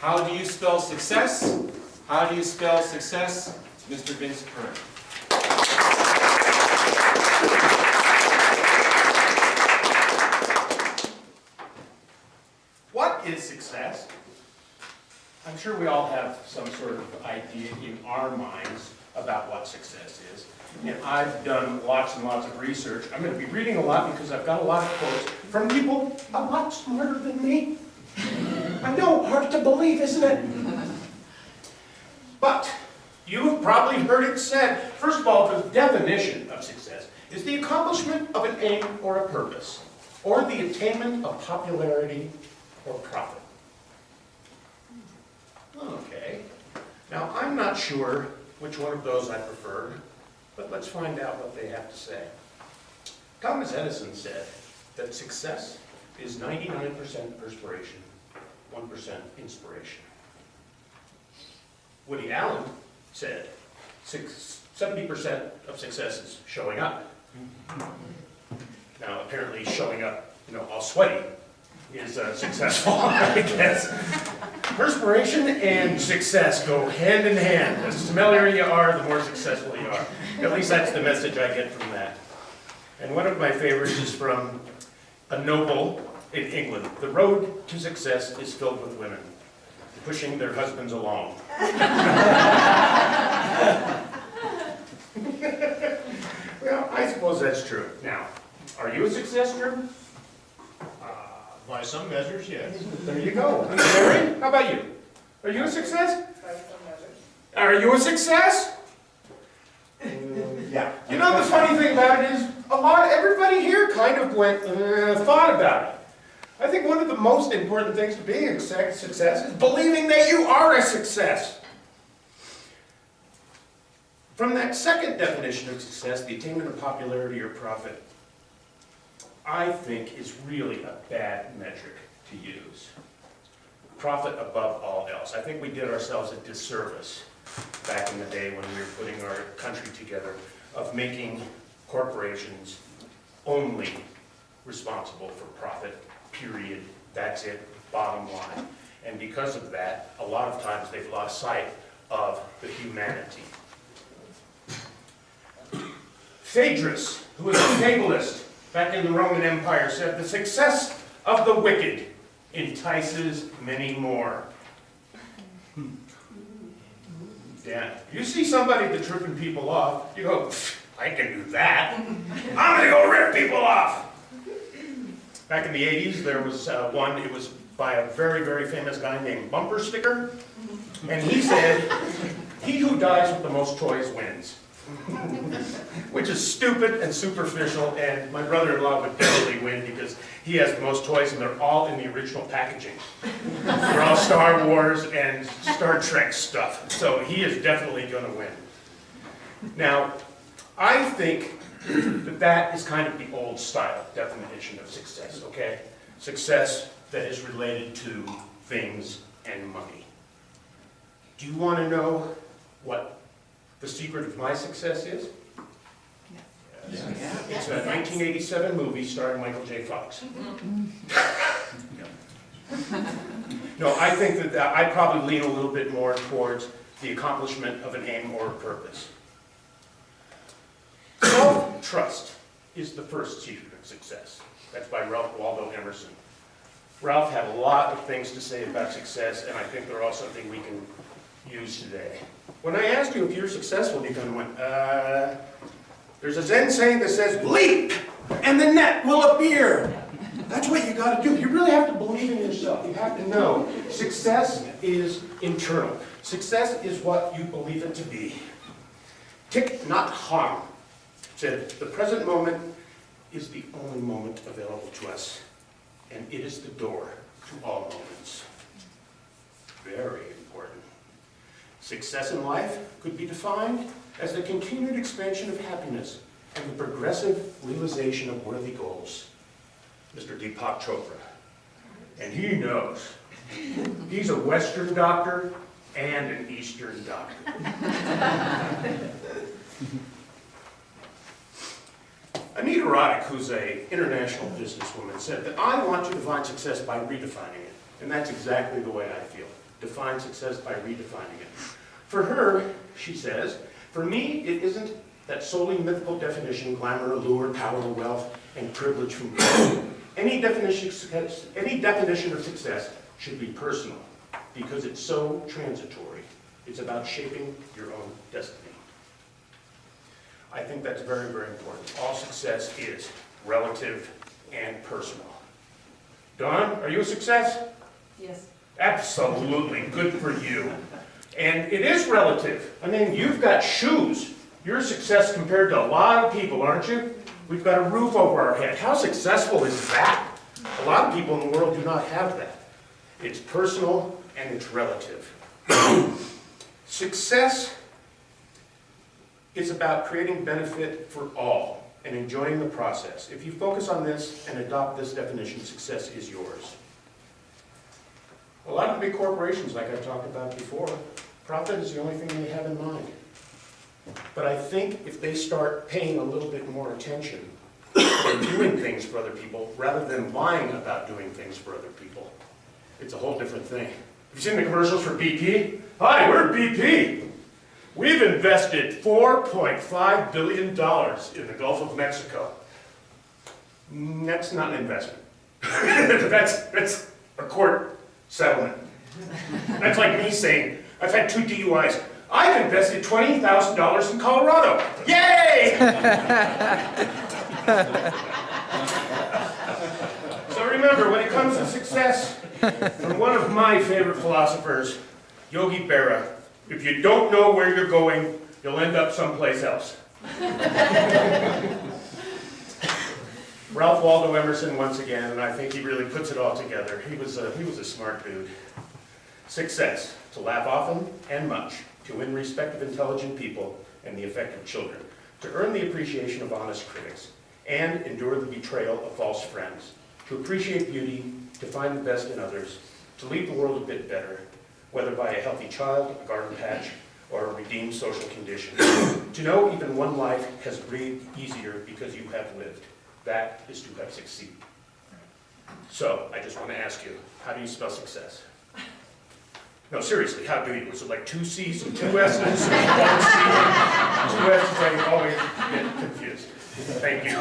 How do you spell success? How do you spell success? Mr. Vince Kern. What is success? I'm sure we all have some sort of idea in our minds about what success is. And I've done lots and lots of research. I'm going to be reading a lot because I've got a lot of quotes from people a lot smarter than me. I know, hard to believe, isn't it? But you've probably heard it said, first of all, the definition of success is the accomplishment of an aim or a purpose, or the attainment of popularity or profit. Okay. Now, I'm not sure which one of those I prefer, but let's find out what they have to say. Thomas Edison said that success is 99% perspiration, 1% inspiration. Woody Allen said 70% of success is showing up. Now, apparently showing up, all sweaty is successful, I guess. Perspiration and success go hand in hand. The smellier you are, the more successful you are. At least that's the message I get from that. And one of my favorites is from a noble in England. The road to success is filled with women pushing their husbands along. Well, I suppose that's true. Now, are you a success, Drew? By some measures, yes. There you go. Larry, how about you? Are you a success? Are you a success? Yeah. You know, the funny thing about it is, everybody here kind of thought about it. I think one of the most important things to being a success is believing that you are a success. From that second definition of success, the attainment of popularity or profit, I think is really a bad metric to use. Profit above all else. I think we did ourselves a disservice back in the day when we were putting our country together of making corporations only responsible for profit, period. That's it, bottom line. And because of that, a lot of times they've lost sight of the humanity. Phaedrus, who was a fabulist back in the Roman Empire, said, "The success of the wicked entices many more." Yeah, you see somebody that's ripping people off, you go, "I can do that. I'm gonna go rip people off." Back in the 80s, there was one, it was by a very, very famous guy named Bumper Sticker, and he said, "He who dies with the most toys wins." Which is stupid and superficial, and my brother-in-law would definitely win because he has the most toys and they're all in the original packaging. They're all Star Wars and Star Trek stuff, so he is definitely going to win. Now, I think that is kind of the old style definition of success, okay? Success that is related to things and money. Do you want to know what the secret of my success is? Yes. It's a 1987 movie starring Michael J. Fox. No, I think that I probably lean a little bit more towards the accomplishment of an aim or a purpose. Self-trust is the first secret of success. That's by Ralph Waldo Emerson. Ralph had a lot of things to say about success, and I think they're all something we can use today. When I asked you if you're successful, you kind of went, there's a Zen saying that says, "Leap, and the net will appear." That's what you got to do. You really have to believe in yourself. You have to know success is internal. Success is what you believe it to be. Thich Nhat Hanh said, "The present moment is the only moment available to us, and it is the door to all moments." Very important. Success in life could be defined as the continued expansion of happiness and the progressive realization of worthy goals. Mr. Deepak Chopra, and he knows. He's a Western doctor and an Eastern doctor. Anita Roddick, who's an international businesswoman, said that I want to define success by redefining it. And that's exactly the way I feel. define success by redefining it. For her, she says, for me, it isn't that solely mythical definition, glamour, allure, power, wealth, and privilege from God. Any definition of success should be personal, because it's so transitory. It's about shaping your own destiny. I think that's very, very important. All success is relative and personal. Dawn, are you a success? Yes. Absolutely, good for you. And it is relative. I mean, you've got shoes. You're a success compared to a lot of people, aren't you? We've got a roof over our head. How successful is that? A lot of people in the world do not have that. It's personal and it's relative. Success is about creating benefit for all and enjoying the process. If you focus on this and adopt this definition, success is yours. A lot of the big corporations, like I talked about before, profit is the only thing they have in mind. But I think if they start paying a little bit more attention to doing things for other people, rather than lying about doing things for other people, it's a whole different thing. Have you seen the commercials for BP? Hi, we're BP. We've invested $4.5 billion in the Gulf of Mexico. That's not an investment. That's a court settlement. That's like me saying, I've had 2 DUIs. I've invested $20,000 in Colorado. Yay! So remember, when it comes to success, from one of my favorite philosophers, Yogi Berra, if you don't know where you're going, you'll end up someplace else. Ralph Waldo Emerson once again, and I think he really puts it all together. He was a smart dude. Success, to laugh often and much, to win respect of intelligent people and the affect of children, to earn the appreciation of honest critics, and endure the betrayal of false friends, to appreciate beauty, to find the best in others, to leave the world a bit better, whether by a healthy child, a garden patch, or a redeemed social condition. To know even one life has breathed easier because you have lived. That is to have succeeded. So, I just want to ask you, how do you spell success? No, seriously, how do you? Is it like 2 C's and 2 S's and 1 C? 2 S's, I always get confused. Thank you.